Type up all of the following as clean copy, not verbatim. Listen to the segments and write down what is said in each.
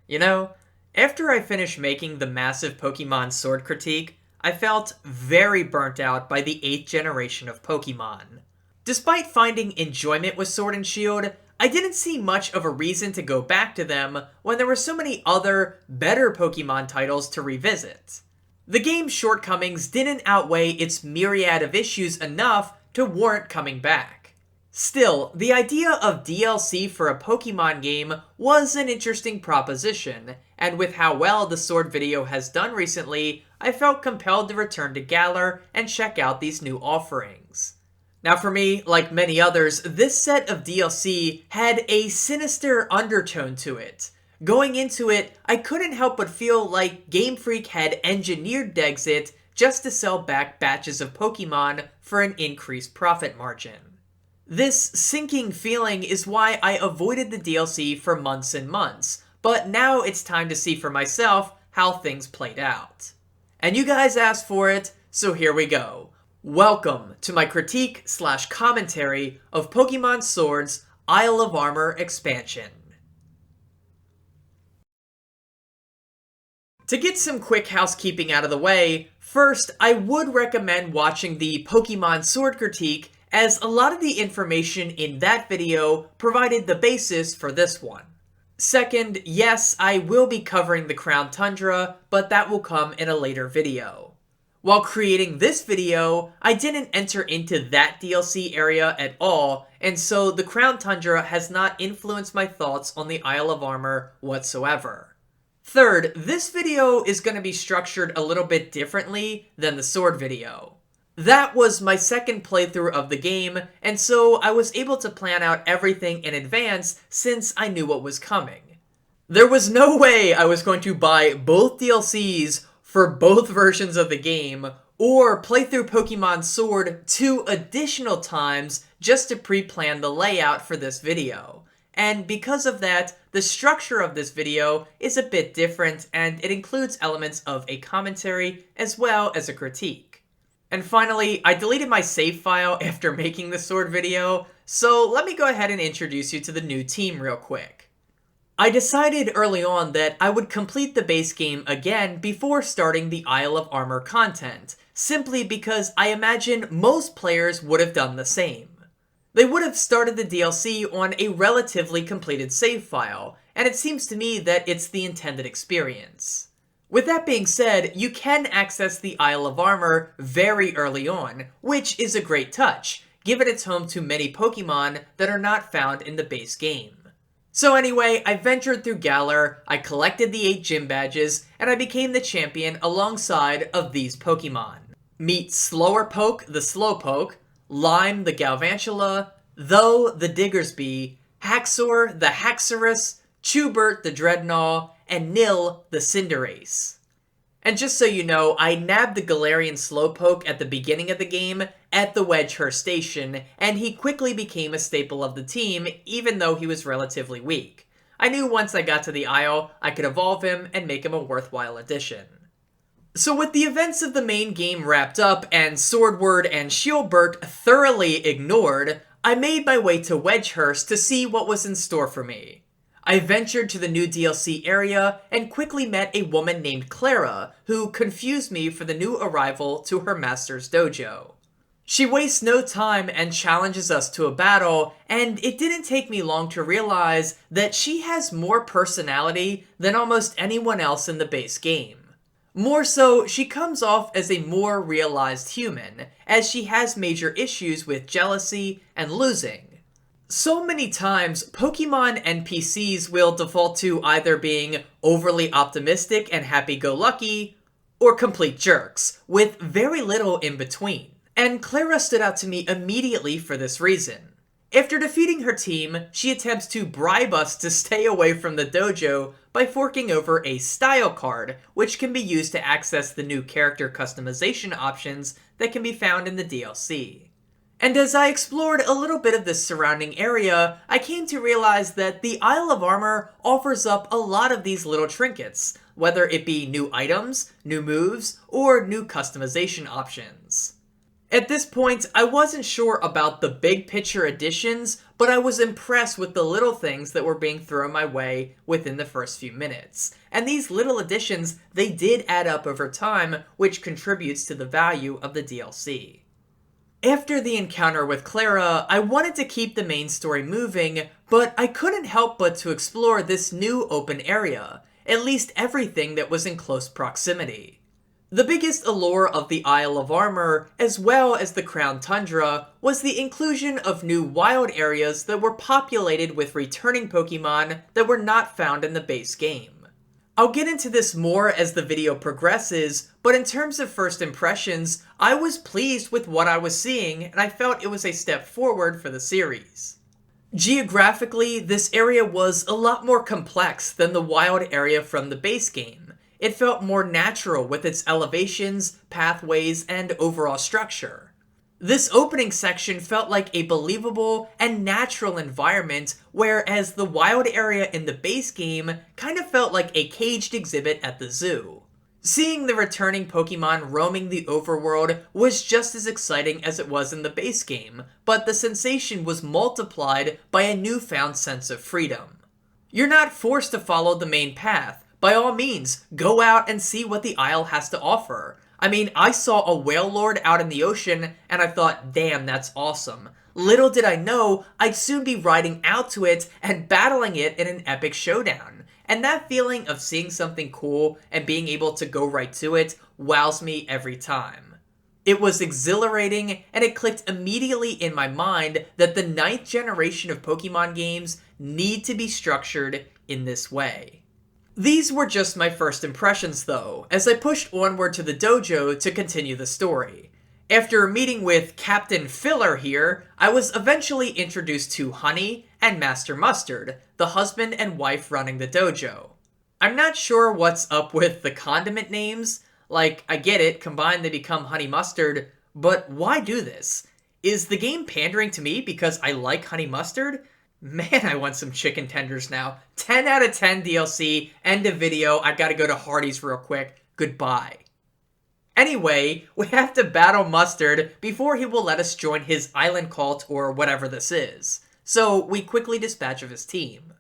You know, after I finished making the massive Pokemon Sword critique, I felt very burnt out by the 8th generation of Pokemon. Despite finding enjoyment with Sword and Shield, I didn't see much of a reason to go back to them when there were so many other, better Pokemon titles to revisit. The game's shortcomings didn't outweigh its myriad of issues enough to warrant coming back. Still, the idea of DLC for a Pokemon game was an interesting proposition, and with how well the Sword video has done recently, I felt compelled to return to Galar and check out these new offerings. Now for me, like many others, this set of DLC had a sinister undertone to it. Going into it, I couldn't help but feel like Game Freak had engineered Digletts just to sell back batches of Pokemon for an increased profit margin. This sinking feeling is why I avoided the DLC for months and months, but now it's time to see for myself how things played out. And you guys asked for it, so here we go. Welcome to my critique/commentary of Pokemon Sword's Isle of Armor expansion. To get some quick housekeeping out of the way, first I would recommend watching the Pokemon Sword critique, as a lot of the information in that video provided the basis for this one. Second, yes, I will be covering the Crown Tundra, but that will come in a later video. While creating this video, I didn't enter into that DLC area at all, and so the Crown Tundra has not influenced my thoughts on the Isle of Armor whatsoever. Third, this video is going to be structured a little bit differently than the Sword video. That was my second playthrough of the game, and so I was able to plan out everything in advance since I knew what was coming. There was no way I was going to buy both DLCs for both versions of the game, or play through Pokemon Sword 2 additional times just to pre-plan the layout for this video. And because of that, the structure of this video is a bit different, and it includes elements of a commentary as well as a critique. And finally, I deleted my save file after making the Sword video, so let me go ahead and introduce you to the new team real quick. I decided early on that I would complete the base game again before starting the Isle of Armor content, simply because I imagine most players would have done the same. They would have started the DLC on a relatively completed save file, and it seems to me that it's the intended experience. With that being said, you can access the Isle of Armor very early on, which is a great touch, given it's home to many Pokemon that are not found in the base game. So anyway, I ventured through Galar, I collected the 8 gym badges, and I became the champion alongside of these Pokemon. Meet Slowpoke the Slowpoke, Lime the Galvantula, Though the Diggersby, Haxor the Haxorus, Chubert the Dreadnought, and Nil the Cinderace. And just so you know, I nabbed the Galarian Slowpoke at the beginning of the game at the Wedgehurst Station, and he quickly became a staple of the team, even though he was relatively weak. I knew once I got to the Isle, I could evolve him and make him a worthwhile addition. So with the events of the main game wrapped up and Swordward and Shieldbert thoroughly ignored, I made my way to Wedgehurst to see what was in store for me. I ventured to the new DLC area and quickly met a woman named Clara, who confused me for the new arrival to her master's dojo. She wastes no time and challenges us to a battle, and it didn't take me long to realize that she has more personality than almost anyone else in the base game. More so, she comes off as a more realized human, as she has major issues with jealousy and losing. So many times, Pokemon NPCs will default to either being overly optimistic and happy-go-lucky, or complete jerks, with very little in between. And Clara stood out to me immediately for this reason. After defeating her team, she attempts to bribe us to stay away from the dojo by forking over a style card, which can be used to access the new character customization options that can be found in the DLC. And as I explored a little bit of this surrounding area, I came to realize that the Isle of Armor offers up a lot of these little trinkets, whether it be new items, new moves, or new customization options. At this point, I wasn't sure about the big picture additions, but I was impressed with the little things that were being thrown my way within the first few minutes. And these little additions, they did add up over time, which contributes to the value of the DLC. After the encounter with Clara, I wanted to keep the main story moving, but I couldn't help but to explore this new open area, at least everything that was in close proximity. The biggest allure of the Isle of Armor, as well as the Crown Tundra, was the inclusion of new wild areas that were populated with returning Pokemon that were not found in the base game. I'll get into this more as the video progresses, but in terms of first impressions, I was pleased with what I was seeing, and I felt it was a step forward for the series. Geographically, this area was a lot more complex than the wild area from the base game. It felt more natural with its elevations, pathways, and overall structure. This opening section felt like a believable and natural environment, whereas the wild area in the base game kind of felt like a caged exhibit at the zoo. Seeing the returning Pokemon roaming the overworld was just as exciting as it was in the base game, but the sensation was multiplied by a newfound sense of freedom. You're not forced to follow the main path. By all means, go out and see what the Isle has to offer. I mean, I saw a whale lord out in the ocean, and I thought, damn, that's awesome. Little did I know, I'd soon be riding out to it and battling it in an epic showdown. And that feeling of seeing something cool and being able to go right to it wows me every time. It was exhilarating, and it clicked immediately in my mind that the 9th generation of Pokemon games need to be structured in this way. These were just my first impressions though, as I pushed onward to the dojo to continue the story. After meeting with Captain Filler here, I was eventually introduced to Honey and Master Mustard, the husband and wife running the dojo. I'm not sure what's up with the condiment names, like I get it, combined they become Honey Mustard, but why do this? Is the game pandering to me because I like Honey Mustard? Man, I want some chicken tenders now. 10 out of 10 DLC, end of video, I gotta go to Hardee's real quick. Goodbye. Anyway, we have to battle Mustard before he will let us join his island cult or whatever this is. So we quickly dispatch of his team.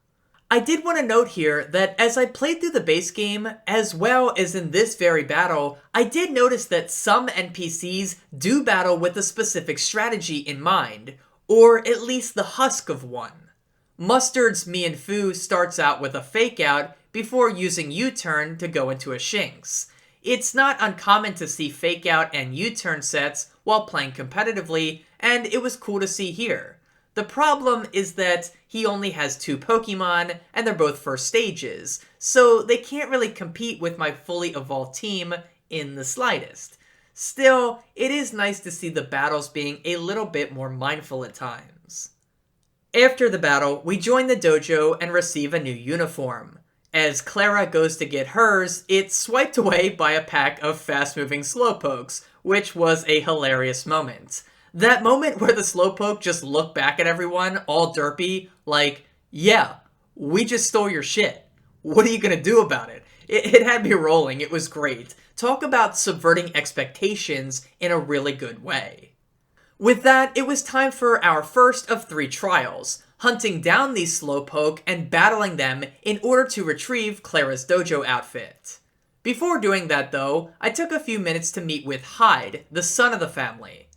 I did want to note here that as I played through the base game, as well as in this very battle, I did notice that some NPCs do battle with a specific strategy in mind, or at least the husk of one. Mustard's Mienfoo starts out with a fake out before using U-turn to go into a Shinx. It's not uncommon to see fake out and U-turn sets while playing competitively, and it was cool to see here. The problem is that he only has 2 Pokemon, and they're both first stages, so they can't really compete with my fully evolved team in the slightest. Still, it is nice to see the battles being a little bit more mindful at times. After the battle, we join the dojo and receive a new uniform. As Clara goes to get hers, it's swiped away by a pack of fast-moving Slowpokes, which was a hilarious moment. That moment where the Slowpoke just looked back at everyone, all derpy, like, yeah, we just stole your shit. What are you gonna do about it? It had me rolling, it was great. Talk about subverting expectations in a really good way. With that, it was time for our first of 3 trials, hunting down these Slowpoke and battling them in order to retrieve Clara's dojo outfit. Before doing that though, I took a few minutes to meet with Hyde, the son of the family.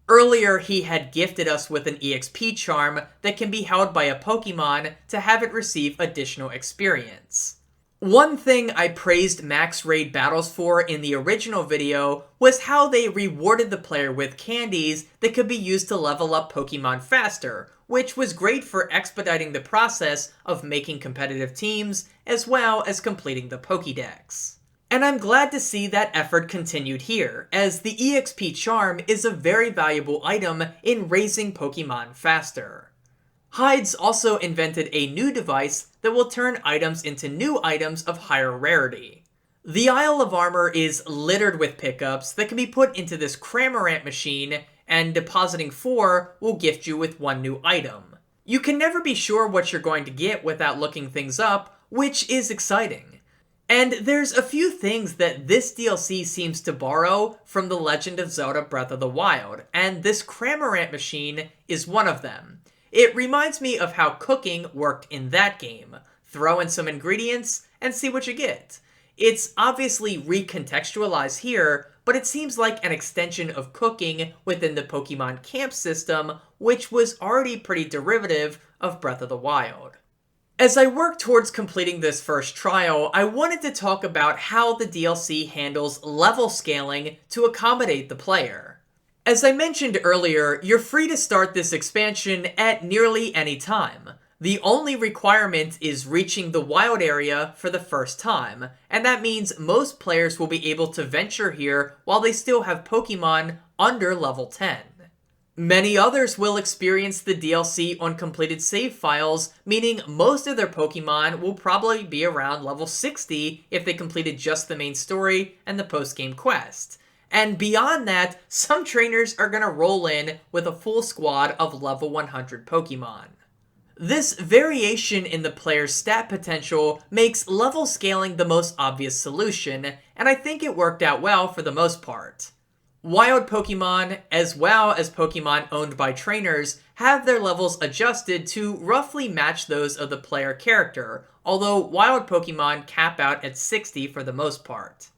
Earlier, he had gifted us with an EXP charm that can be held by a Pokemon to have it receive additional experience. One thing I praised Max Raid battles for in the original video was how they rewarded the player with candies that could be used to level up Pokemon faster, which was great for expediting the process of making competitive teams, as well as completing the Pokédex. And I'm glad to see that effort continued here, as the EXP charm is a very valuable item in raising Pokemon faster. Hyde's also invented a new device that will turn items into new items of higher rarity. The Isle of Armor is littered with pickups that can be put into this Cramorant machine, and depositing 4 will gift you with 1 new item. You can never be sure what you're going to get without looking things up, which is exciting. And there's a few things that this DLC seems to borrow from The Legend of Zelda Breath of the Wild, and this Cramorant machine is one of them. It reminds me of how cooking worked in that game. Throw in some ingredients and see what you get. It's obviously recontextualized here, but it seems like an extension of cooking within the Pokemon camp system, which was already pretty derivative of Breath of the Wild. As I work towards completing this first trial, I wanted to talk about how the DLC handles level scaling to accommodate the player. As I mentioned earlier, you're free to start this expansion at nearly any time. The only requirement is reaching the wild area for the first time, and that means most players will be able to venture here while they still have Pokemon under level 10. Many others will experience the DLC on completed save files, meaning most of their Pokemon will probably be around level 60 if they completed just the main story and the post-game quest. And beyond that, some trainers are going to roll in with a full squad of level 100 Pokemon. This variation in the player's stat potential makes level scaling the most obvious solution, and I think it worked out well for the most part. Wild Pokemon, as well as Pokemon owned by trainers, have their levels adjusted to roughly match those of the player character, although wild Pokemon cap out at 60 for the most part.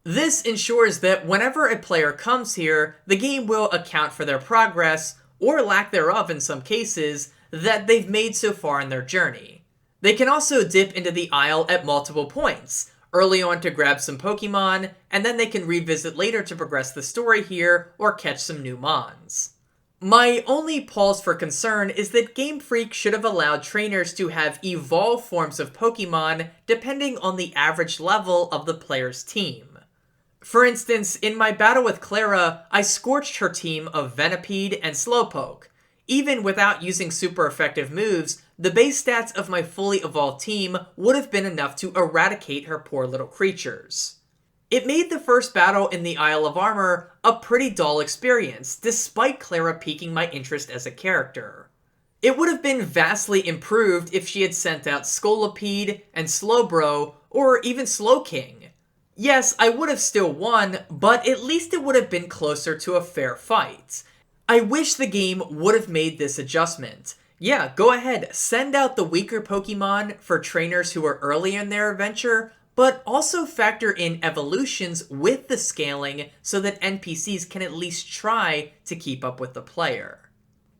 This ensures that whenever a player comes here, the game will account for their progress, or lack thereof in some cases, that they've made so far in their journey. They can also dip into the Isle at multiple points, early on to grab some Pokemon, and then they can revisit later to progress the story here or catch some new Mons. My only pause for concern is that Game Freak should have allowed trainers to have evolved forms of Pokemon depending on the average level of the player's team. For instance, in my battle with Clara, I scorched her team of Venipede and Slowpoke. Even without using super effective moves, the base stats of my fully evolved team would have been enough to eradicate her poor little creatures. It made the first battle in the Isle of Armor a pretty dull experience, despite Clara piquing my interest as a character. It would have been vastly improved if she had sent out Scolipede and Slowbro, or even Slowking. Yes, I would have still won, but at least it would have been closer to a fair fight. I wish the game would have made this adjustment. Yeah, go ahead, send out the weaker Pokemon for trainers who are early in their adventure, but also factor in evolutions with the scaling so that NPCs can at least try to keep up with the player.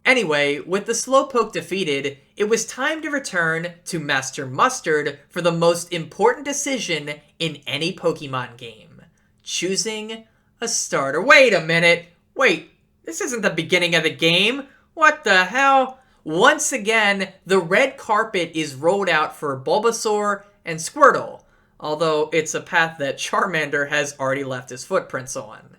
Anyway, with the Slowpoke defeated, it was time to return to Master Mustard for the most important decision in any Pokemon game. Choosing a starter. Wait a minute! Wait, this isn't the beginning of the game! What the hell? Once again, the red carpet is rolled out for Bulbasaur and Squirtle, although it's a path that Charmander has already left his footprints on.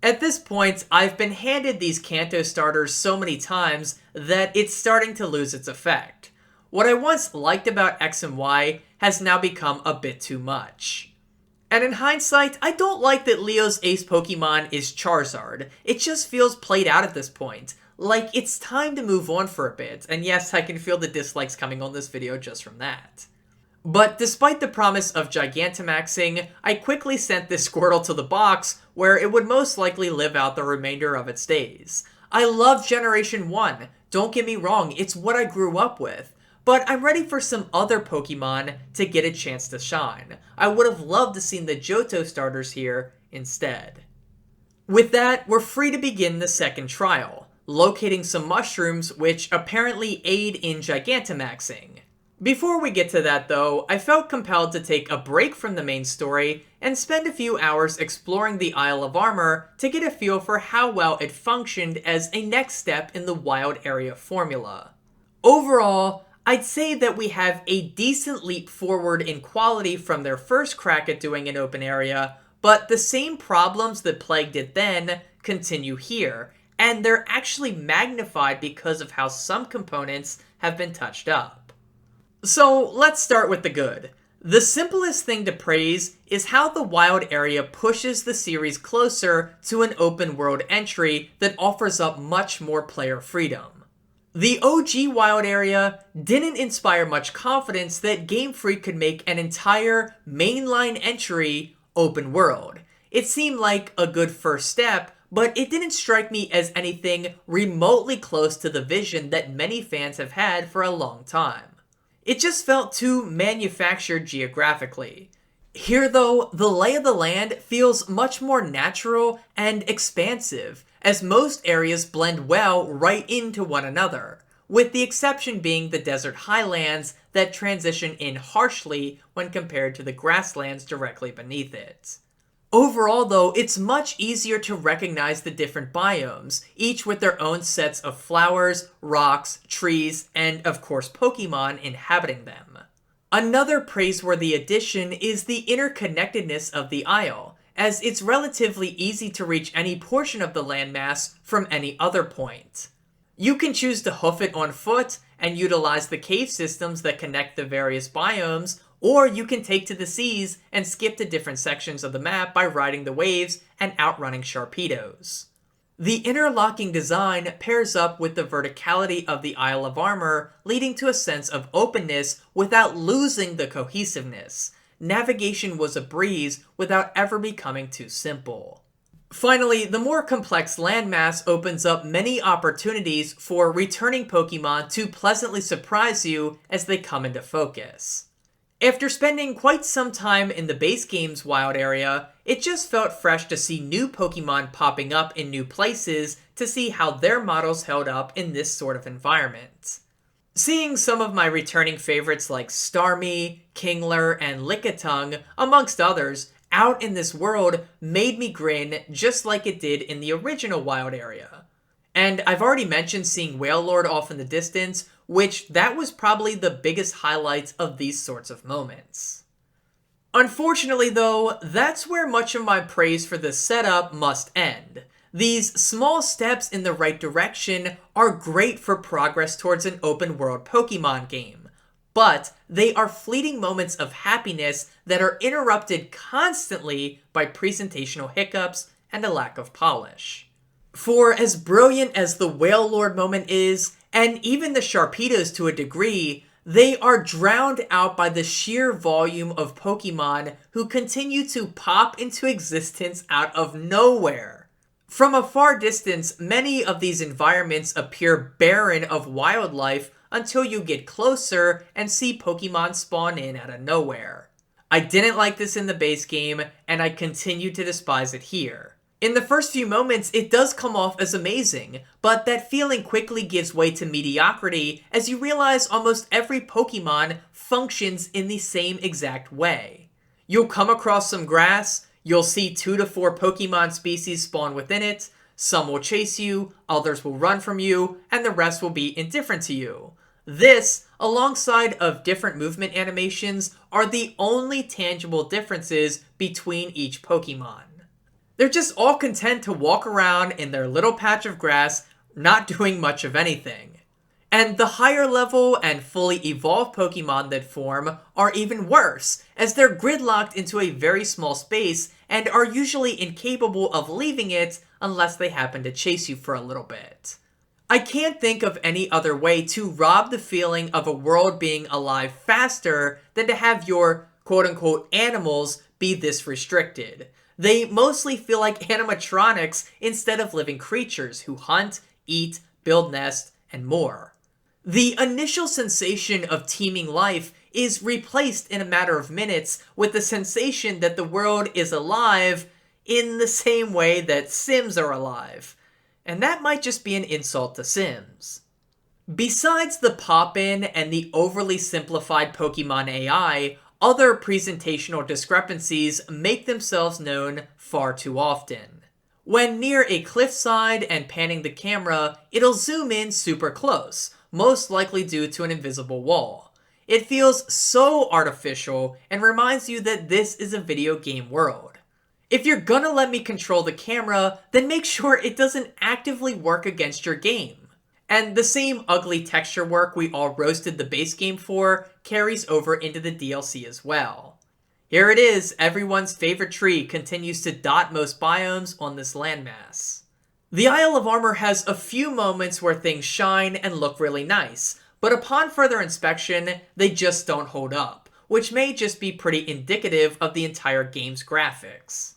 At this point, I've been handed these Kanto starters so many times that it's starting to lose its effect. What I once liked about X and Y has now become a bit too much. And in hindsight, I don't like that Leo's ace Pokemon is Charizard. It just feels played out at this point. Like, it's time to move on for a bit, and yes, I can feel the dislikes coming on this video just from that. But despite the promise of Gigantamaxing, I quickly sent this Squirtle to the box, where it would most likely live out the remainder of its days. I love Generation 1, don't get me wrong, it's what I grew up with. But I'm ready for some other Pokemon to get a chance to shine. I would have loved to see the Johto starters here instead. With that, we're free to begin the second trial, locating some mushrooms which apparently aid in Gigantamaxing. Before we get to that though, I felt compelled to take a break from the main story and spend a few hours exploring the Isle of Armor to get a feel for how well it functioned as a next step in the wild area formula. Overall, I'd say that we have a decent leap forward in quality from their first crack at doing an open area, but the same problems that plagued it then continue here, and they're actually magnified because of how some components have been touched up. So let's start with the good. The simplest thing to praise is how the wild area pushes the series closer to an open world entry that offers up much more player freedom. The OG Wild area didn't inspire much confidence that Game Freak could make an entire mainline entry open world. It seemed like a good first step, but it didn't strike me as anything remotely close to the vision that many fans have had for a long time. It just felt too manufactured geographically. Here though, the lay of the land feels much more natural and expansive, as most areas blend well right into one another, with the exception being the desert highlands that transition in harshly when compared to the grasslands directly beneath it. Overall though, it's much easier to recognize the different biomes, each with their own sets of flowers, rocks, trees, and of course Pokemon inhabiting them. Another praiseworthy addition is the interconnectedness of the Isle, as it's relatively easy to reach any portion of the landmass from any other point. You can choose to hoof it on foot and utilize the cave systems that connect the various biomes, or you can take to the seas and skip to different sections of the map by riding the waves and outrunning Sharpedos. The interlocking design pairs up with the verticality of the Isle of Armor, leading to a sense of openness without losing the cohesiveness. Navigation was a breeze without ever becoming too simple. Finally, the more complex landmass opens up many opportunities for returning Pokemon to pleasantly surprise you as they come into focus. After spending quite some time in the base game's wild area, it just felt fresh to see new Pokemon popping up in new places to see how their models held up in this sort of environment. Seeing some of my returning favorites like Starmie, Kingler, and Lickitung, amongst others, out in this world made me grin just like it did in the original wild area. And I've already mentioned seeing Wailord off in the distance, which that was probably the biggest highlight of these sorts of moments. Unfortunately though, that's where much of my praise for this setup must end. These small steps in the right direction are great for progress towards an open world Pokemon game, but they are fleeting moments of happiness that are interrupted constantly by presentational hiccups and a lack of polish. For as brilliant as the Wailord moment is, and even the Sharpedos to a degree, they are drowned out by the sheer volume of Pokemon who continue to pop into existence out of nowhere. From a far distance, many of these environments appear barren of wildlife until you get closer and see Pokemon spawn in out of nowhere. I didn't like this in the base game, and I continue to despise it here. In the first few moments, it does come off as amazing, but that feeling quickly gives way to mediocrity as you realize almost every Pokemon functions in the same exact way. You'll come across some grass, you'll see 2 to 4 Pokemon species spawn within it, some will chase you, others will run from you, and the rest will be indifferent to you. This, alongside of different movement animations, are the only tangible differences between each Pokemon. They're just all content to walk around in their little patch of grass, not doing much of anything. And the higher level and fully evolved Pokemon that form are even worse, as they're gridlocked into a very small space and are usually incapable of leaving it unless they happen to chase you for a little bit. I can't think of any other way to rob the feeling of a world being alive faster than to have your quote-unquote animals be this restricted. They mostly feel like animatronics instead of living creatures who hunt, eat, build nests, and more. The initial sensation of teeming life is replaced in a matter of minutes with the sensation that the world is alive in the same way that Sims are alive. And that might just be an insult to Sims. Besides the pop-in and the overly simplified Pokemon AI, other presentational discrepancies make themselves known far too often. When near a cliffside and panning the camera, it'll zoom in super close, most likely due to an invisible wall. It feels so artificial and reminds you that this is a video game world. If you're gonna let me control the camera, then make sure it doesn't actively work against your game. And the same ugly texture work we all roasted the base game for carries over into the DLC as well. Here it is, everyone's favorite tree continues to dot most biomes on this landmass. The Isle of Armor has a few moments where things shine and look really nice, but upon further inspection, they just don't hold up, which may just be pretty indicative of the entire game's graphics.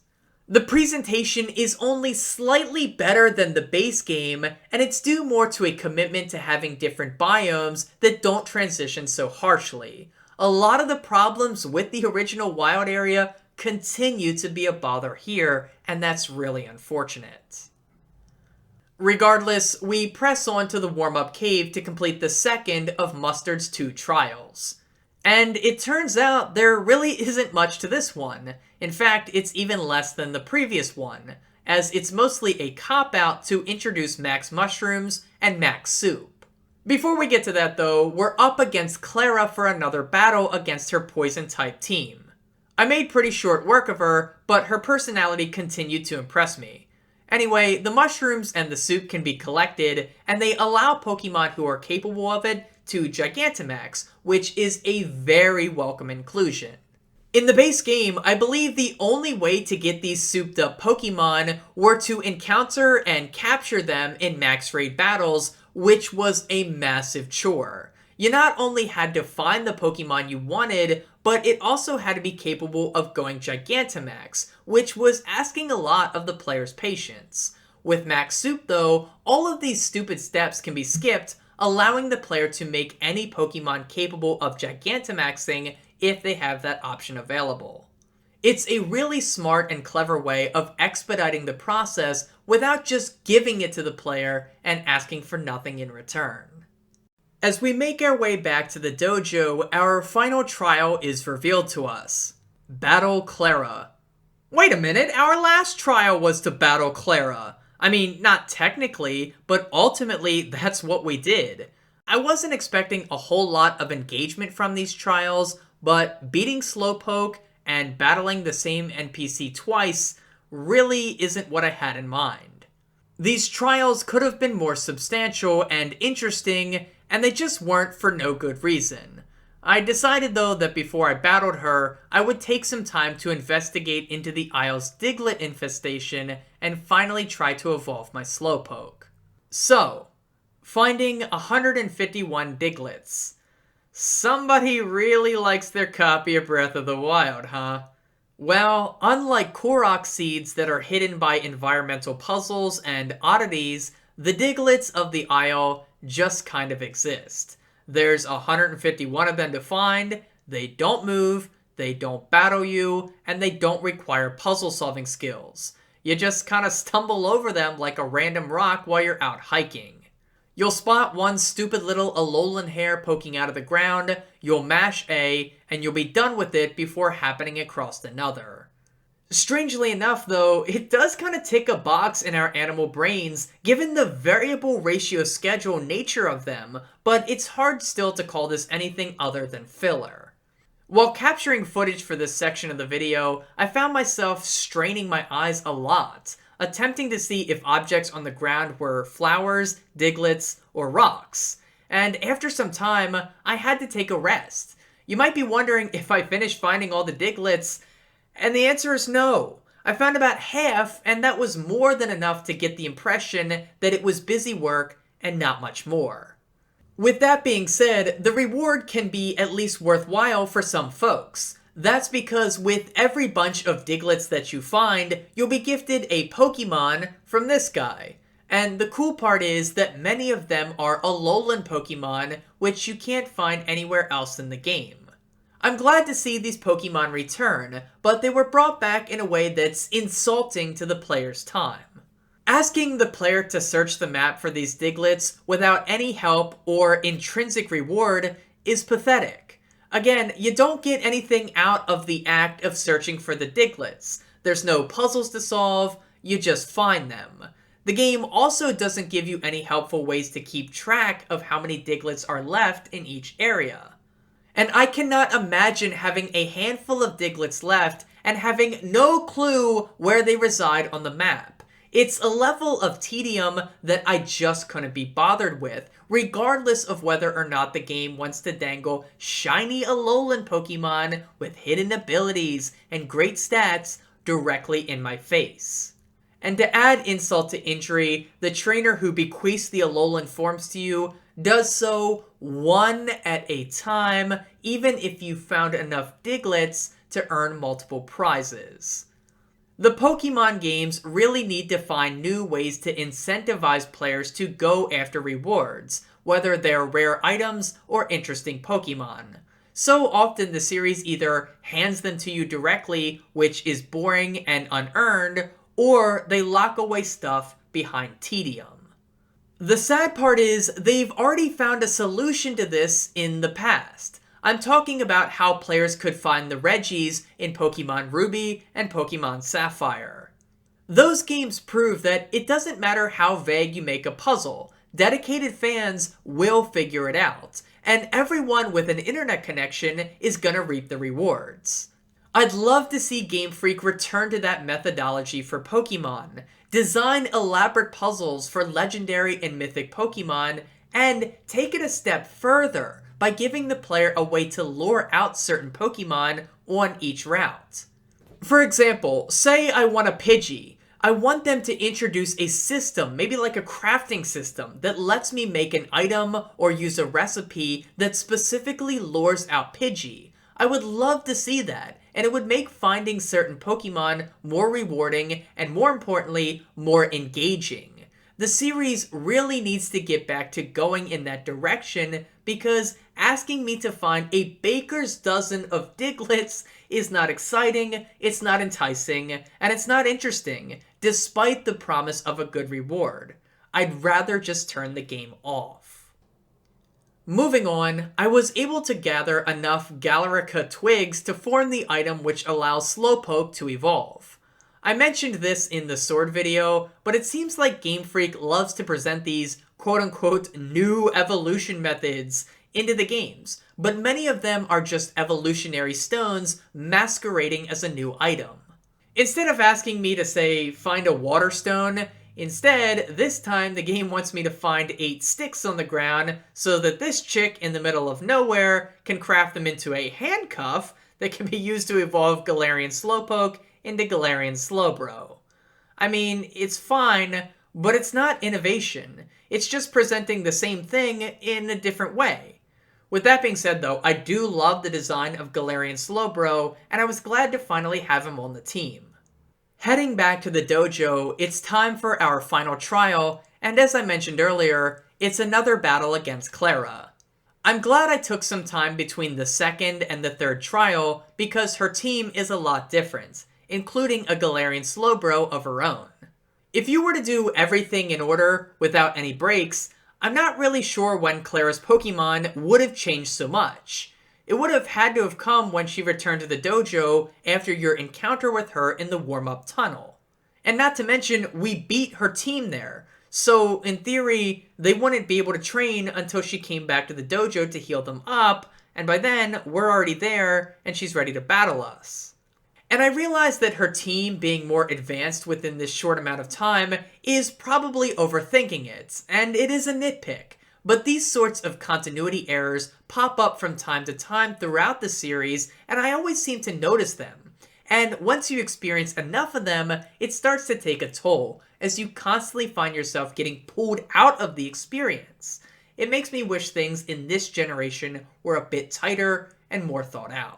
The presentation is only slightly better than the base game, and it's due more to a commitment to having different biomes that don't transition so harshly. A lot of the problems with the original Wild area continue to be a bother here, and that's really unfortunate. Regardless, we press on to the warm-up cave to complete the second of Mustard's 2 trials. And it turns out there really isn't much to this one. In fact, it's even less than the previous one, as it's mostly a cop-out to introduce max mushrooms and max soup. Before we get to that though, we're up against Clara for another battle against her poison-type team. I made pretty short work of her, but her personality continued to impress me. Anyway, the mushrooms and the soup can be collected, and they allow Pokemon who are capable of it to Gigantamax, which is a very welcome inclusion. In the base game, I believe the only way to get these souped up Pokemon were to encounter and capture them in max raid battles, which was a massive chore. You not only had to find the Pokemon you wanted, but it also had to be capable of going Gigantamax, which was asking a lot of the player's patience. With Max Soup though, all of these stupid steps can be skipped, allowing the player to make any Pokemon capable of Gigantamaxing if they have that option available. It's a really smart and clever way of expediting the process without just giving it to the player and asking for nothing in return. As we make our way back to the dojo, our final trial is revealed to us. Battle Clara. Wait a minute, our last trial was to battle Clara. I mean, not technically, but ultimately that's what we did. I wasn't expecting a whole lot of engagement from these trials, but beating Slowpoke and battling the same NPC twice really isn't what I had in mind. These trials could have been more substantial and interesting, and they just weren't for no good reason. I decided though that before I battled her, I would take some time to investigate into the Isle's Diglett infestation and finally try to evolve my Slowpoke. So, finding 151 Digletts. Somebody really likes their copy of Breath of the Wild, huh? Well, unlike Korok seeds that are hidden by environmental puzzles and oddities, the Digletts of the Isle just kind of exist. There's 151 of them to find, they don't move, they don't battle you, and they don't require puzzle solving skills. You just kind of stumble over them like a random rock while you're out hiking. You'll spot one stupid little Alolan hair poking out of the ground, you'll mash A, and you'll be done with it before happening across another. Strangely enough though, it does kind of tick a box in our animal brains given the variable ratio schedule nature of them, but it's hard still to call this anything other than filler. While capturing footage for this section of the video, I found myself straining my eyes a lot, attempting to see if objects on the ground were flowers, Digletts, or rocks. And after some time, I had to take a rest. You might be wondering if I finished finding all the Digletts, and the answer is no. I found about half, and that was more than enough to get the impression that it was busy work and not much more. With that being said, the reward can be at least worthwhile for some folks. That's because with every bunch of Digletts that you find, you'll be gifted a Pokemon from this guy. And the cool part is that many of them are Alolan Pokemon, which you can't find anywhere else in the game. I'm glad to see these Pokemon return, but they were brought back in a way that's insulting to the player's time. Asking the player to search the map for these Digletts without any help or intrinsic reward is pathetic. Again, you don't get anything out of the act of searching for the Digletts. There's no puzzles to solve, you just find them. The game also doesn't give you any helpful ways to keep track of how many Digletts are left in each area. And I cannot imagine having a handful of Digletts left and having no clue where they reside on the map. It's a level of tedium that I just couldn't be bothered with, regardless of whether or not the game wants to dangle shiny Alolan Pokemon with hidden abilities and great stats directly in my face. And to add insult to injury, the trainer who bequeaths the Alolan forms to you does so one at a time, even if you found enough Digletts to earn multiple prizes. The Pokemon games really need to find new ways to incentivize players to go after rewards, whether they're rare items or interesting Pokemon. So often the series either hands them to you directly, which is boring and unearned, or they lock away stuff behind tedium. The sad part is, they've already found a solution to this in the past. I'm talking about how players could find the Regis in Pokemon Ruby and Pokemon Sapphire. Those games prove that it doesn't matter how vague you make a puzzle, dedicated fans will figure it out, and everyone with an internet connection is gonna reap the rewards. I'd love to see Game Freak return to that methodology for Pokemon, design elaborate puzzles for legendary and mythic Pokemon, and take it a step further by giving the player a way to lure out certain Pokemon on each route. For example, say I want a Pidgey. I want them to introduce a system, maybe like a crafting system, that lets me make an item or use a recipe that specifically lures out Pidgey. I would love to see that, and it would make finding certain Pokemon more rewarding and, more importantly, more engaging. The series really needs to get back to going in that direction, because asking me to find a baker's dozen of Digletts is not exciting, it's not enticing, and it's not interesting, despite the promise of a good reward. I'd rather just turn the game off. Moving on, I was able to gather enough Galarica twigs to form the item which allows Slowpoke to evolve. I mentioned this in the Sword video, but it seems like Game Freak loves to present these quote-unquote new evolution methods into the games, but many of them are just evolutionary stones masquerading as a new item. Instead of asking me to, say, find a water stone, instead, this time the game wants me to find 8 sticks on the ground so that this chick in the middle of nowhere can craft them into a handcuff that can be used to evolve Galarian Slowpoke into Galarian Slowbro. I mean, it's fine, but it's not innovation. It's just presenting the same thing in a different way. With that being said though, I do love the design of Galarian Slowbro, and I was glad to finally have him on the team. Heading back to the dojo, it's time for our final trial, and as I mentioned earlier, it's another battle against Clara. I'm glad I took some time between the second and the third trial, because her team is a lot different, including a Galarian Slowbro of her own. If you were to do everything in order without any breaks, I'm not really sure when Clara's Pokemon would have changed so much. It would have had to have come when she returned to the dojo after your encounter with her in the warm-up tunnel. And not to mention, we beat her team there, so in theory, they wouldn't be able to train until she came back to the dojo to heal them up, and by then, we're already there, and she's ready to battle us. And I realize that her team being more advanced within this short amount of time is probably overthinking it, and it is a nitpick. But these sorts of continuity errors pop up from time to time throughout the series, and I always seem to notice them. And once you experience enough of them, it starts to take a toll, as you constantly find yourself getting pulled out of the experience. It makes me wish things in this generation were a bit tighter and more thought out.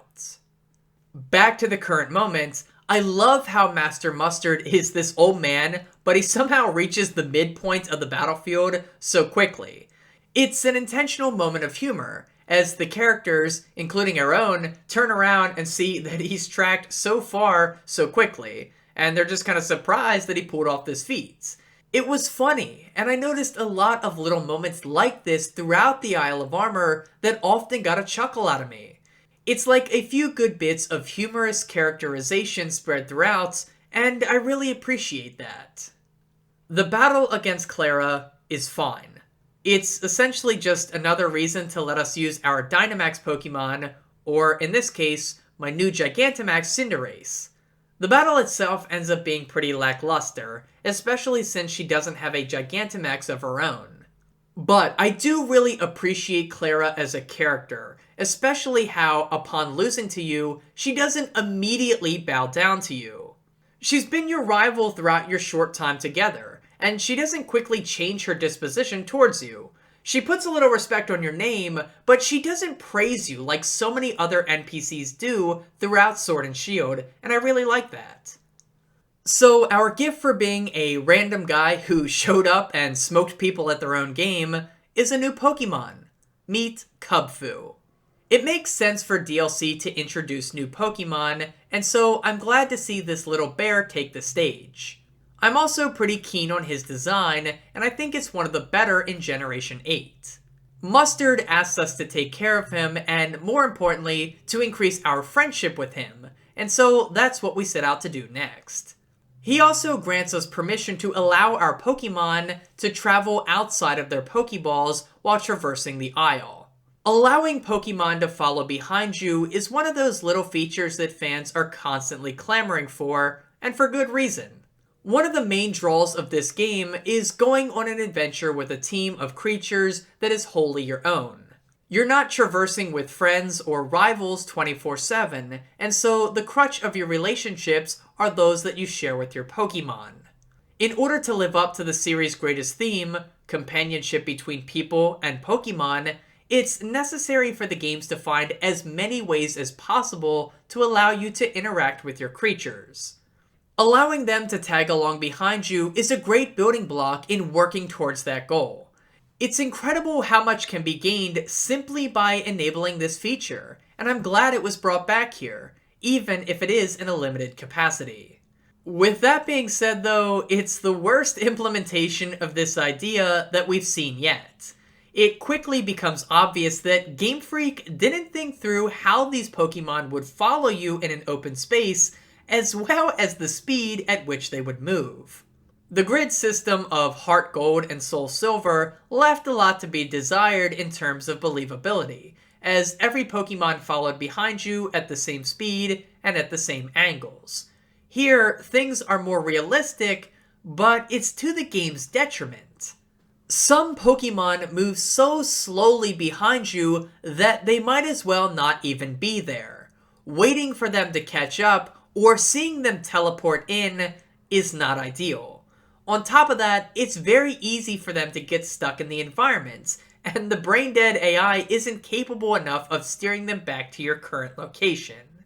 Back to the current moment, I love how Master Mustard is this old man, but he somehow reaches the midpoint of the battlefield so quickly. It's an intentional moment of humor, as the characters, including our own, turn around and see that he's tracked so far so quickly, and they're just kind of surprised that he pulled off this feat. It was funny, and I noticed a lot of little moments like this throughout the Isle of Armor that often got a chuckle out of me. It's like a few good bits of humorous characterization spread throughout, and I really appreciate that. The battle against Clara is fine. It's essentially just another reason to let us use our Dynamax Pokemon, or in this case, my new Gigantamax Cinderace. The battle itself ends up being pretty lackluster, especially since she doesn't have a Gigantamax of her own. But I do really appreciate Clara as a character, especially how, upon losing to you, she doesn't immediately bow down to you. She's been your rival throughout your short time together, and she doesn't quickly change her disposition towards you. She puts a little respect on your name, but she doesn't praise you like so many other NPCs do throughout Sword and Shield, and I really like that. So our gift for being a random guy who showed up and smoked people at their own game is a new Pokemon. Meet Kubfu. It makes sense for DLC to introduce new Pokemon, and so I'm glad to see this little bear take the stage. I'm also pretty keen on his design, and I think it's one of the better in Generation 8. Mustard asks us to take care of him, and more importantly, to increase our friendship with him, and so that's what we set out to do next. He also grants us permission to allow our Pokemon to travel outside of their Pokeballs while traversing the aisle. Allowing Pokemon to follow behind you is one of those little features that fans are constantly clamoring for, and for good reason. One of the main draws of this game is going on an adventure with a team of creatures that is wholly your own. You're not traversing with friends or rivals 24/7, and so the crutch of your relationships are those that you share with your Pokemon. In order to live up to the series' greatest theme, companionship between people and Pokemon, it's necessary for the games to find as many ways as possible to allow you to interact with your creatures. Allowing them to tag along behind you is a great building block in working towards that goal. It's incredible how much can be gained simply by enabling this feature, and I'm glad it was brought back here, even if it is in a limited capacity. With that being said though, it's the worst implementation of this idea that we've seen yet. It quickly becomes obvious that Game Freak didn't think through how these Pokemon would follow you in an open space, as well as the speed at which they would move. The grid system of Heart Gold and Soul Silver left a lot to be desired in terms of believability, as every Pokemon followed behind you at the same speed and at the same angles. Here, things are more realistic, but it's to the game's detriment. Some Pokemon move so slowly behind you that they might as well not even be there. Waiting for them to catch up or seeing them teleport in is not ideal. On top of that, it's very easy for them to get stuck in the environment, and the brain-dead AI isn't capable enough of steering them back to your current location.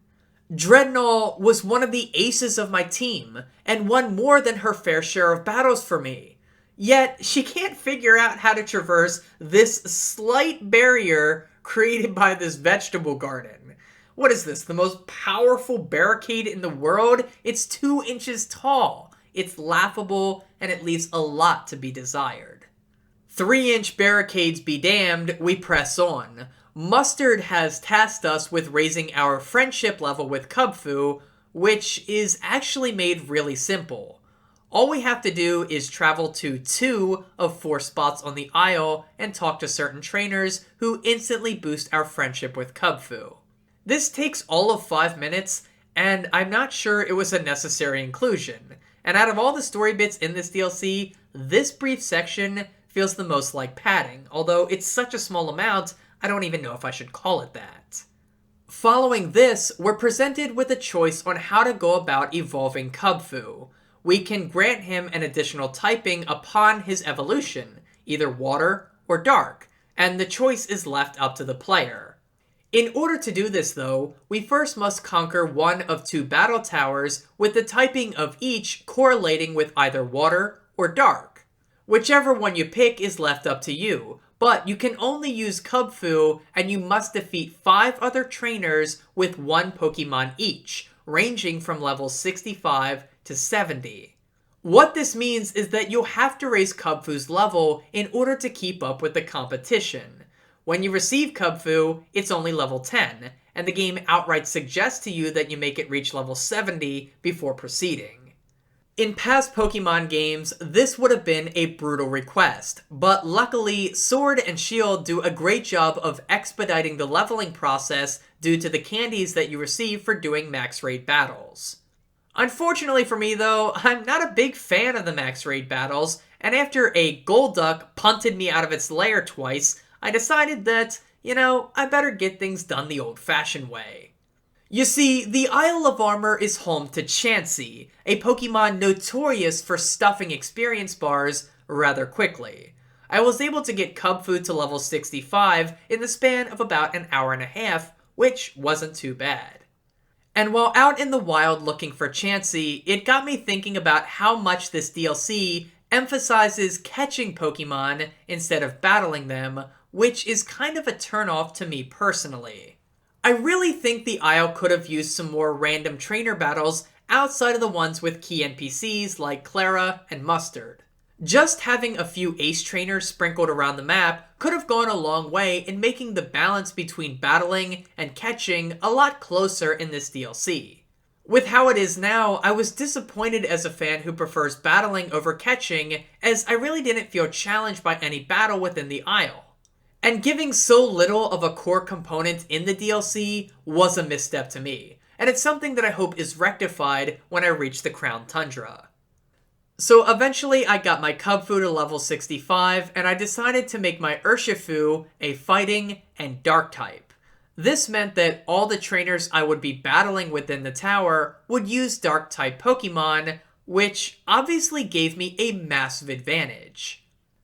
Dreadnought was one of the aces of my team, and won more than her fair share of battles for me. Yet, she can't figure out how to traverse this slight barrier created by this vegetable garden. What is this, the most powerful barricade in the world? It's 2 inches tall. It's laughable, and it leaves a lot to be desired. 3-inch barricades be damned, we press on. Mustard has tasked us with raising our friendship level with Kubfu, which is actually made really simple. All we have to do is travel to 2 of 4 spots on the aisle and talk to certain trainers who instantly boost our friendship with Kubfu. This takes all of 5 minutes, and I'm not sure it was a necessary inclusion. And out of all the story bits in this DLC, this brief section feels the most like padding, although it's such a small amount, I don't even know if I should call it that. Following this, we're presented with a choice on how to go about evolving Kubfu. We can grant him an additional typing upon his evolution, either water or dark, and the choice is left up to the player. In order to do this though, we first must conquer one of 2 battle towers with the typing of each correlating with either water or dark. Whichever one you pick is left up to you, but you can only use Kubfu and you must defeat 5 other trainers with 1 Pokemon each, ranging from level 65 to 70. What this means is that you'll have to raise Kubfu's level in order to keep up with the competition. When you receive Kubfu, it's only level 10, and the game outright suggests to you that you make it reach level 70 before proceeding. In past Pokemon games, this would have been a brutal request, but luckily, Sword and Shield do a great job of expediting the leveling process due to the candies that you receive for doing max raid battles. Unfortunately for me though, I'm not a big fan of the max raid battles, and after a Golduck punted me out of its lair twice, I decided that, I better get things done the old-fashioned way. You see, the Isle of Armor is home to Chansey, a Pokemon notorious for stuffing experience bars rather quickly. I was able to get Kubfu to level 65 in the span of about an hour and a half, which wasn't too bad. And while out in the wild looking for Chansey, it got me thinking about how much this DLC emphasizes catching Pokemon instead of battling them, which is kind of a turnoff to me personally. I really think the Isle could have used some more random trainer battles outside of the ones with key NPCs like Clara and Mustard. Just having a few ace trainers sprinkled around the map could have gone a long way in making the balance between battling and catching a lot closer in this DLC. With how it is now, I was disappointed as a fan who prefers battling over catching, as I really didn't feel challenged by any battle within the Isle. And giving so little of a core component in the DLC was a misstep to me, and it's something that I hope is rectified when I reach the Crown Tundra. So eventually I got my Kubfu to level 65, and I decided to make my Urshifu a fighting and dark type. This meant that all the trainers I would be battling within the tower would use dark type Pokemon, which obviously gave me a massive advantage.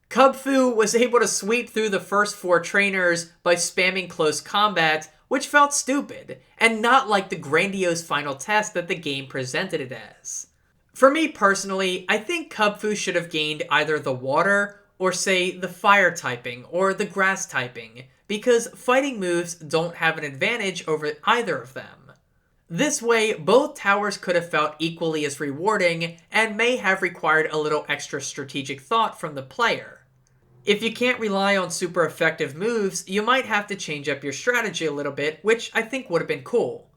Kubfu was able to sweep through the first 4 trainers by spamming close combat, which felt stupid, and not like the grandiose final test that the game presented it as. For me personally, I think Kubfu should have gained either the water, or say the fire typing, or the grass typing, because fighting moves don't have an advantage over either of them. This way, both towers could have felt equally as rewarding, and may have required a little extra strategic thought from the player. If you can't rely on super effective moves, you might have to change up your strategy a little bit, which I think would have been cool.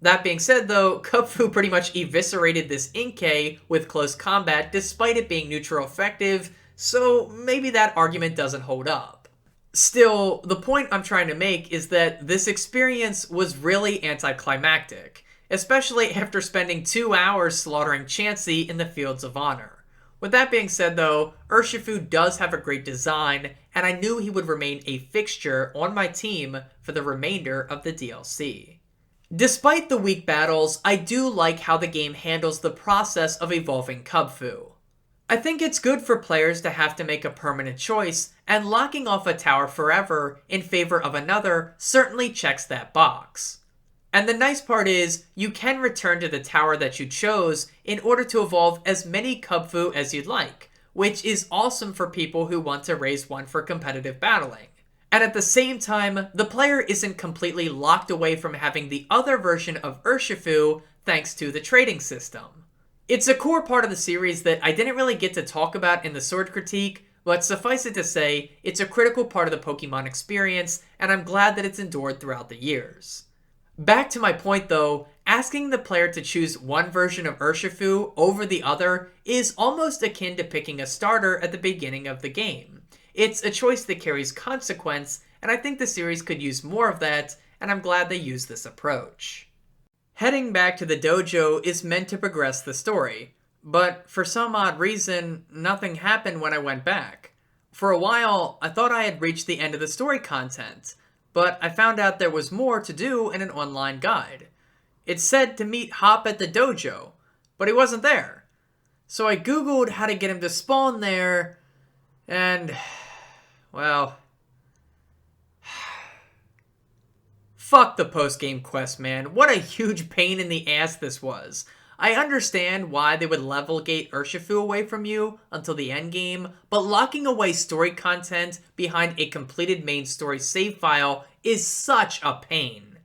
That being said though, Kubfu pretty much eviscerated this Inkay with close combat despite it being neutral effective, so maybe that argument doesn't hold up. Still, the point I'm trying to make is that this experience was really anticlimactic, especially after spending 2 hours slaughtering Chansey in the Fields of Honor. With that being said though, Urshifu does have a great design, and I knew he would remain a fixture on my team for the remainder of the DLC. Despite the weak battles, I do like how the game handles the process of evolving Kubfu. I think it's good for players to have to make a permanent choice, and locking off a tower forever in favor of another certainly checks that box. And the nice part is, you can return to the tower that you chose in order to evolve as many Kubfu as you'd like, which is awesome for people who want to raise one for competitive battling. And at the same time, the player isn't completely locked away from having the other version of Urshifu thanks to the trading system. It's a core part of the series that I didn't really get to talk about in the sword critique, but suffice it to say, it's a critical part of the Pokemon experience, and I'm glad that it's endured throughout the years. Back to my point though, asking the player to choose one version of Urshifu over the other is almost akin to picking a starter at the beginning of the game. It's a choice that carries consequence, and I think the series could use more of that, and I'm glad they used this approach. Heading back to the dojo is meant to progress the story, but for some odd reason, nothing happened when I went back. For a while, I thought I had reached the end of the story content, but I found out there was more to do in an online guide. It said to meet Hop at the dojo, but he wasn't there. So I googled how to get him to spawn there, and, well, fuck the post-game quest, man. What a huge pain in the ass this was. I understand why they would level gate Urshifu away from you until the endgame, but locking away story content behind a completed main story save file is such a pain.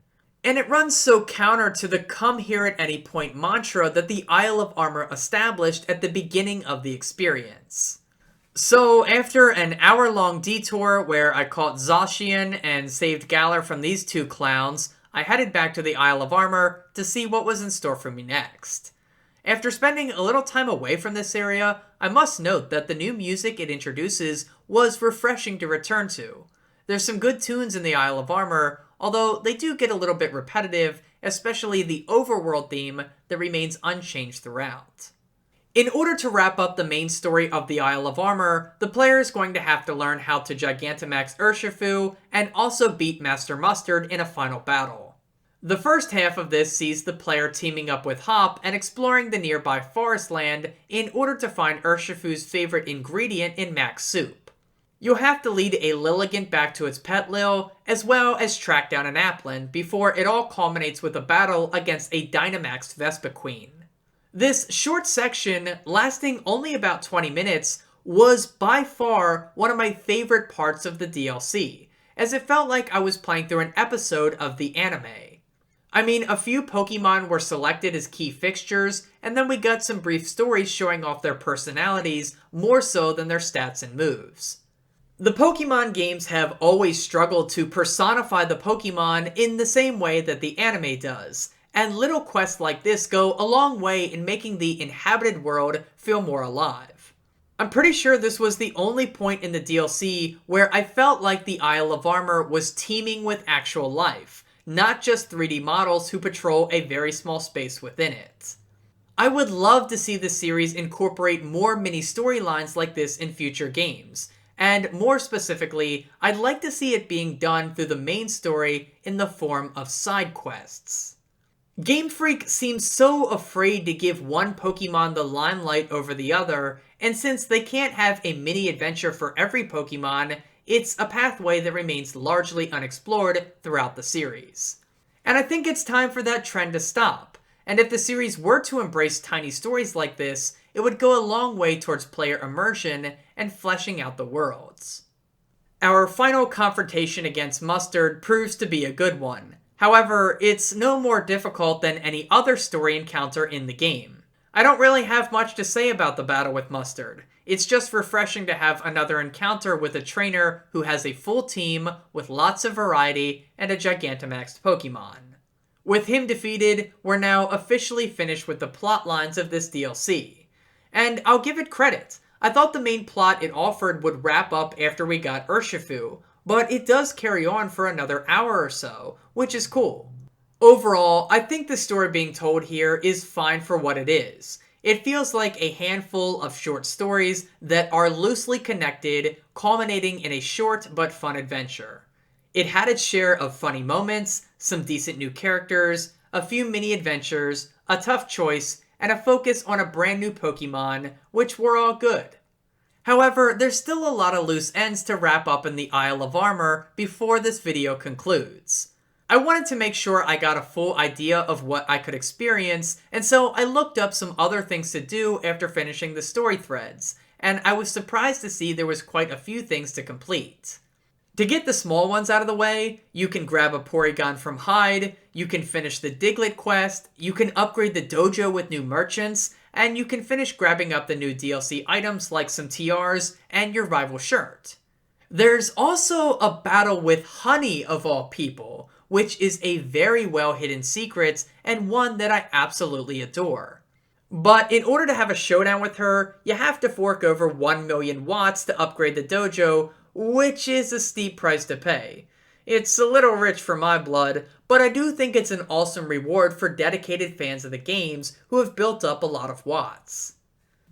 And it runs so counter to the come here at any point mantra that the Isle of Armor established at the beginning of the experience. So after an hour-long detour where I caught Zacian and saved Galar from these 2 clowns, I headed back to the Isle of Armor to see what was in store for me next. After spending a little time away from this area, I must note that the new music it introduces was refreshing to return to. There's some good tunes in the Isle of Armor, although they do get a little bit repetitive, especially the overworld theme that remains unchanged throughout. In order to wrap up the main story of the Isle of Armor, the player is going to have to learn how to Gigantamax Urshifu and also beat Master Mustard in a final battle. The first half of this sees the player teaming up with Hop and exploring the nearby forest land in order to find Urshifu's favorite ingredient in Mac's soup. You'll have to lead a Lilligant back to its pet Lil, as well as track down an Applin, before it all culminates with a battle against a Dynamaxed Vespa Queen. This short section, lasting only about 20 minutes, was by far one of my favorite parts of the DLC, as it felt like I was playing through an episode of the anime. I mean, a few Pokemon were selected as key fixtures, and then we got some brief stories showing off their personalities more so than their stats and moves. The Pokemon games have always struggled to personify the Pokemon in the same way that the anime does, and little quests like this go a long way in making the inhabited world feel more alive. I'm pretty sure this was the only point in the DLC where I felt like the Isle of Armor was teeming with actual life, not just 3D models who patrol a very small space within it. I would love to see the series incorporate more mini storylines like this in future games, and more specifically, I'd like to see it being done through the main story in the form of side quests. Game Freak seems so afraid to give one Pokemon the limelight over the other, and since they can't have a mini adventure for every Pokemon, it's a pathway that remains largely unexplored throughout the series. And I think it's time for that trend to stop, and if the series were to embrace tiny stories like this, it would go a long way towards player immersion and fleshing out the worlds. Our final confrontation against Mustard proves to be a good one. However, it's no more difficult than any other story encounter in the game. I don't really have much to say about the battle with Mustard. It's just refreshing to have another encounter with a trainer who has a full team with lots of variety and a Gigantamaxed Pokemon. With him defeated, we're now officially finished with the plot lines of this DLC. And I'll give it credit. I thought the main plot it offered would wrap up after we got Urshifu, but it does carry on for another hour or so, which is cool. Overall, I think the story being told here is fine for what it is. It feels like a handful of short stories that are loosely connected, culminating in a short but fun adventure. It had its share of funny moments, some decent new characters, a few mini adventures, a tough choice, and a focus on a brand new Pokemon, which were all good. However, there's still a lot of loose ends to wrap up in the Isle of Armor before this video concludes. I wanted to make sure I got a full idea of what I could experience, and so I looked up some other things to do after finishing the story threads, and I was surprised to see there was quite a few things to complete. To get the small ones out of the way, you can grab a Porygon from Hyde, you can finish the Diglett quest, you can upgrade the dojo with new merchants, and you can finish grabbing up the new DLC items like some TRs and your rival shirt. There's also a battle with Honey of all people, which is a very well hidden secret and one that I absolutely adore. But in order to have a showdown with her, you have to fork over 1 million watts to upgrade the dojo, which is a steep price to pay. It's a little rich for my blood, but I do think it's an awesome reward for dedicated fans of the games who have built up a lot of watts.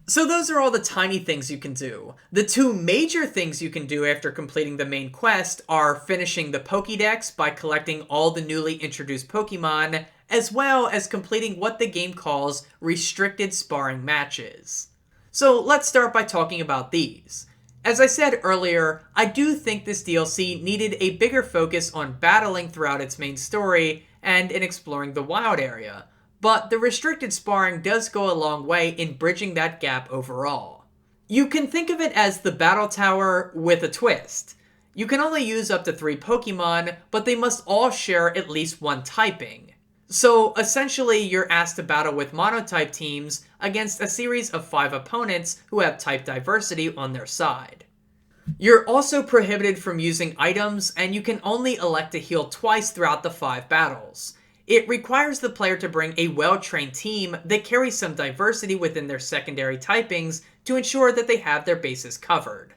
So those are all the tiny things you can do. The two major things you can do after completing the main quest are finishing the Pokédex by collecting all the newly introduced Pokemon, as well as completing what the game calls restricted sparring matches. So let's start by talking about these. As I said earlier, I do think this DLC needed a bigger focus on battling throughout its main story and in exploring the wild area, but the restricted sparring does go a long way in bridging that gap overall. You can think of it as the battle tower with a twist. You can only use up to 3 Pokemon, but they must all share at least one typing. So essentially you're asked to battle with monotype teams against a series of 5 opponents who have type diversity on their side. You're also prohibited from using items, and you can only elect to heal twice throughout the 5 battles. It requires the player to bring a well-trained team that carries some diversity within their secondary typings to ensure that they have their bases covered.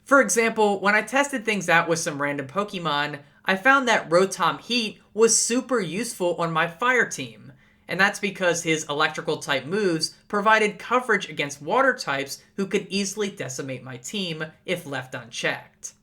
For example, when I tested things out with some random Pokemon, I found that Rotom Heat was super useful on my fire team, and that's because his electrical type moves provided coverage against water types who could easily decimate my team if left unchecked.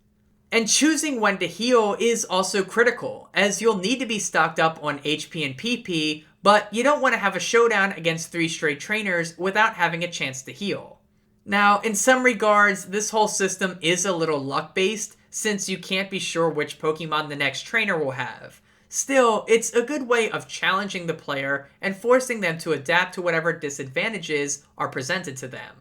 And choosing when to heal is also critical, as you'll need to be stocked up on HP and PP, but you don't want to have a showdown against 3 straight trainers without having a chance to heal. Now, in some regards, this whole system is a little luck-based, since you can't be sure which Pokemon the next trainer will have. Still, it's a good way of challenging the player and forcing them to adapt to whatever disadvantages are presented to them.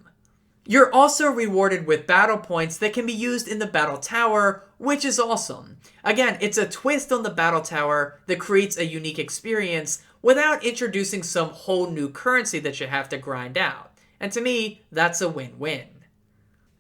You're also rewarded with battle points that can be used in the Battle Tower, which is awesome. Again, it's a twist on the Battle Tower that creates a unique experience without introducing some whole new currency that you have to grind out. And to me, that's a win-win.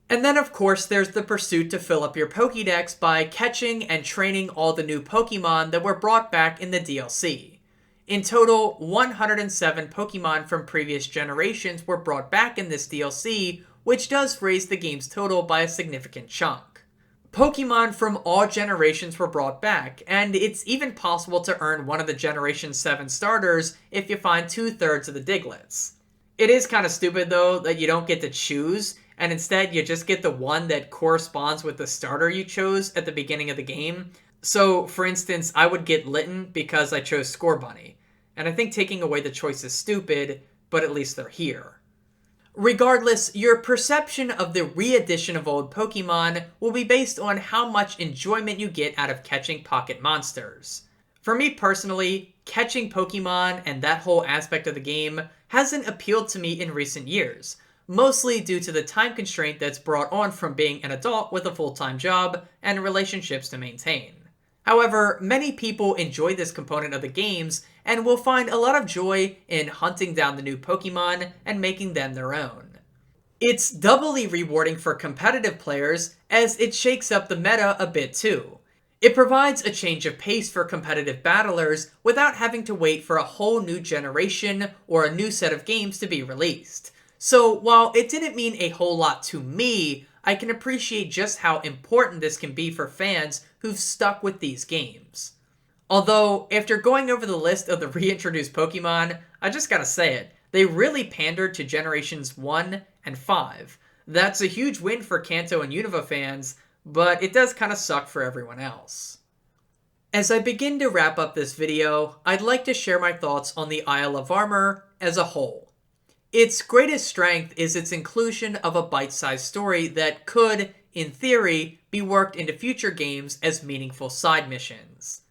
And then of course there's the pursuit to fill up your Pokédex by catching and training all the new Pokemon that were brought back in the DLC. In total, 107 Pokemon from previous generations were brought back in this DLC, which does raise the game's total by a significant chunk. Pokemon from all generations were brought back, and it's even possible to earn one of the Generation 7 starters if you find 2/3 of the Digletts. It is kind of stupid though that you don't get to choose, and instead you just get the one that corresponds with the starter you chose at the beginning of the game. So, for instance, I would get Litten because I chose Scorbunny, and I think taking away the choice is stupid, but at least they're here. Regardless, your perception of the re-addition of old Pokemon will be based on how much enjoyment you get out of catching pocket monsters. For me personally, catching Pokemon and that whole aspect of the game hasn't appealed to me in recent years, mostly due to the time constraint that's brought on from being an adult with a full-time job and relationships to maintain. However, many people enjoy this component of the games and will find a lot of joy in hunting down the new Pokemon and making them their own. It's doubly rewarding for competitive players as it shakes up the meta a bit too. It provides a change of pace for competitive battlers without having to wait for a whole new generation or a new set of games to be released. So while it didn't mean a whole lot to me, I can appreciate just how important this can be for fans who've stuck with these games. Although, after going over the list of the reintroduced Pokemon, I just gotta say it, they really pandered to Generations 1 and 5. That's a huge win for Kanto and Unova fans, but it does kinda suck for everyone else. As I begin to wrap up this video, I'd like to share my thoughts on the Isle of Armor as a whole. Its greatest strength is its inclusion of a bite-sized story that could, in theory, be worked into future games as meaningful side missions.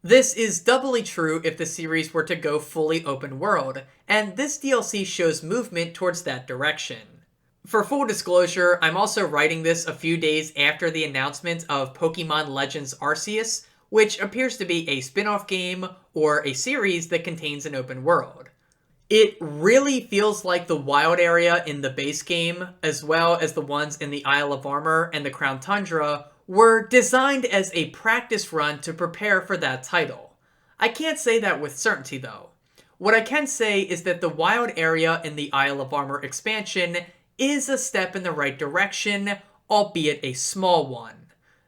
This is doubly true if the series were to go fully open world, and this DLC shows movement towards that direction. For full disclosure, I'm also writing this a few days after the announcement of Pokemon Legends Arceus, which appears to be a spin-off game or a series that contains an open world. It really feels like the wild area in the base game, as well as the ones in the Isle of Armor and the Crown Tundra, were designed as a practice run to prepare for that title. I can't say that with certainty though. What I can say is that the wild area in the Isle of Armor expansion is a step in the right direction, albeit a small one.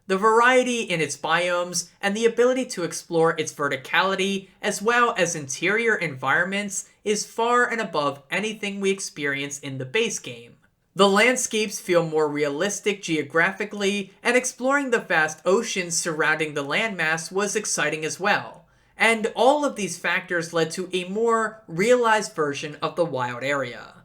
The variety in its biomes and the ability to explore its verticality as well as interior environments is far and above anything we experience in the base game. The landscapes feel more realistic geographically, and exploring the vast oceans surrounding the landmass was exciting as well. And all of these factors led to a more realized version of the wild area.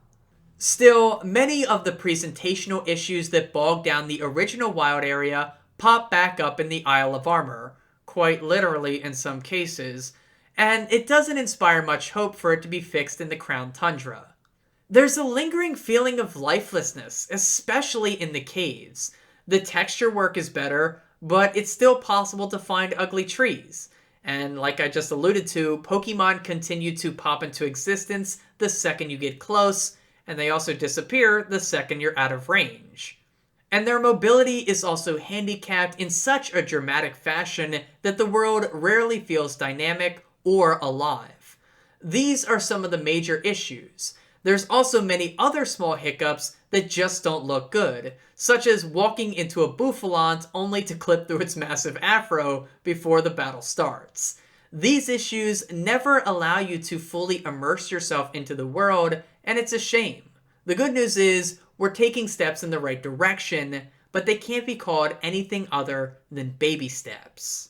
Still, many of the presentational issues that bogged down the original wild area pop back up in the Isle of Armor, quite literally in some cases, and it doesn't inspire much hope for it to be fixed in the Crown Tundra. There's a lingering feeling of lifelessness, especially in the caves. The texture work is better, but it's still possible to find ugly trees. And like I just alluded to, Pokemon continue to pop into existence the second you get close, and they also disappear the second you're out of range. And their mobility is also handicapped in such a dramatic fashion that the world rarely feels dynamic or alive. These are some of the major issues. There's also many other small hiccups that just don't look good, such as walking into a Bouffalante only to clip through its massive afro before the battle starts. These issues never allow you to fully immerse yourself into the world, and it's a shame. The good news is, we're taking steps in the right direction, but they can't be called anything other than baby steps.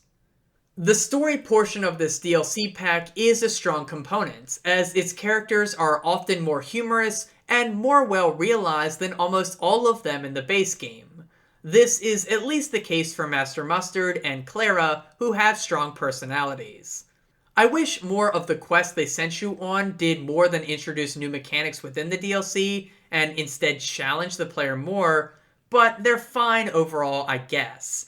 The story portion of this DLC pack is a strong component, as its characters are often more humorous and more well realized than almost all of them in the base game. This is at least the case for Master Mustard and Clara, who have strong personalities. I wish more of the quests they sent you on did more than introduce new mechanics within the DLC and instead challenge the player more, but they're fine overall, I guess.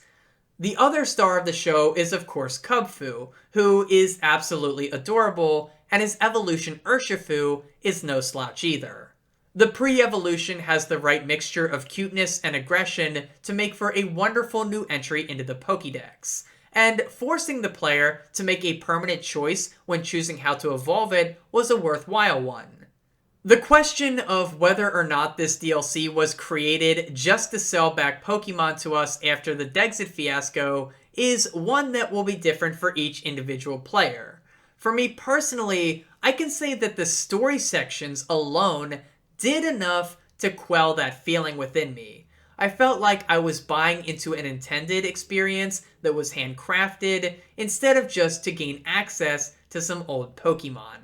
The other star of the show is of course Kubfu, who is absolutely adorable, and his evolution Urshifu is no slouch either. The pre-evolution has the right mixture of cuteness and aggression to make for a wonderful new entry into the Pokédex, and forcing the player to make a permanent choice when choosing how to evolve it was a worthwhile one. The question of whether or not this DLC was created just to sell back Pokemon to us after the Digletts fiasco is one that will be different for each individual player. For me personally, I can say that the story sections alone did enough to quell that feeling within me. I felt like I was buying into an intended experience that was handcrafted instead of just to gain access to some old Pokemon.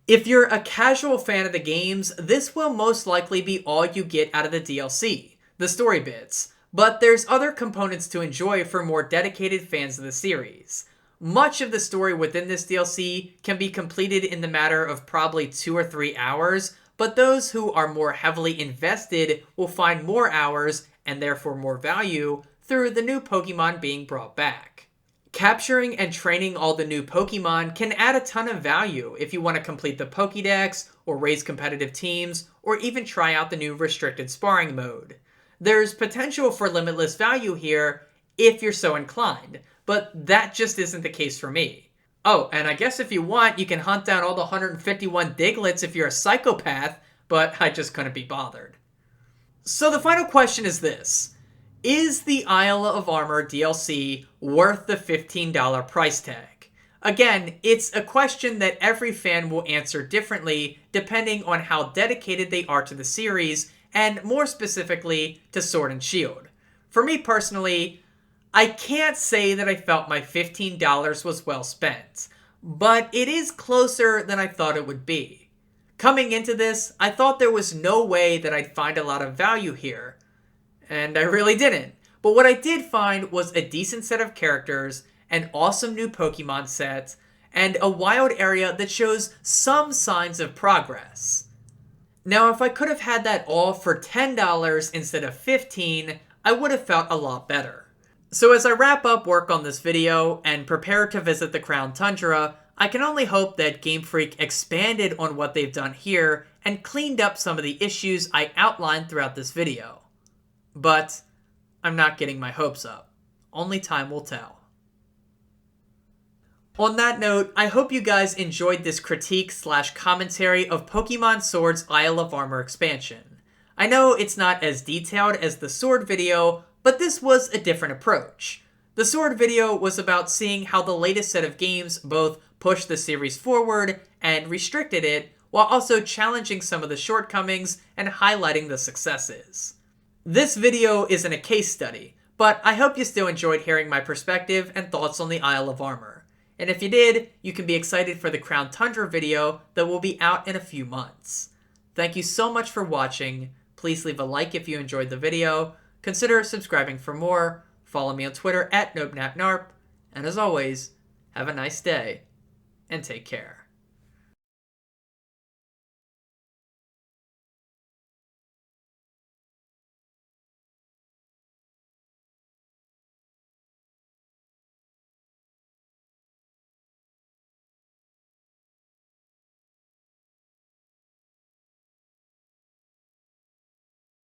If you're a casual fan of the games, this will most likely be all you get out of the DLC, the story bits, but there's other components to enjoy for more dedicated fans of the series. Much of the story within this DLC can be completed in the matter of probably 2 or 3 hours, but those who are more heavily invested will find more hours, and therefore more value, through the new Pokemon being brought back. Capturing and training all the new Pokemon can add a ton of value if you want to complete the Pokédex, or raise competitive teams, or even try out the new restricted sparring mode. There's potential for limitless value here if you're so inclined, but that just isn't the case for me. Oh, and I guess if you want, you can hunt down all the 151 Digletts if you're a psychopath, but I just couldn't be bothered. So the final question is this. Is the Isle of Armor DLC worth the $15 price tag? Again, it's a question that every fan will answer differently depending on how dedicated they are to the series, and more specifically to Sword and Shield. For me personally, I can't say that I felt my $15 was well spent, but it is closer than I thought it would be. Coming into this, I thought there was no way that I'd find a lot of value here, and I really didn't. But what I did find was a decent set of characters, an awesome new Pokemon set, and a wild area that shows some signs of progress. Now, if I could have had that all for $10 instead of $15, I would have felt a lot better. So as I wrap up work on this video and prepare to visit the Crown Tundra, I can only hope that Game Freak expanded on what they've done here and cleaned up some of the issues I outlined throughout this video. But I'm not getting my hopes up. Only time will tell. On that note, I hope you guys enjoyed this critique/commentary of Pokemon Sword's Isle of Armor expansion. I know it's not as detailed as the Sword video, but this was a different approach. The Sword video was about seeing how the latest set of games both pushed the series forward and restricted it, while also challenging some of the shortcomings and highlighting the successes. This video isn't a case study, but I hope you still enjoyed hearing my perspective and thoughts on the Isle of Armor. And if you did, you can be excited for the Crown Tundra video that will be out in a few months. Thank you so much for watching. Please leave a like if you enjoyed the video. Consider subscribing for more. Follow me on Twitter @NopNapNarp. And as always, have a nice day and take care.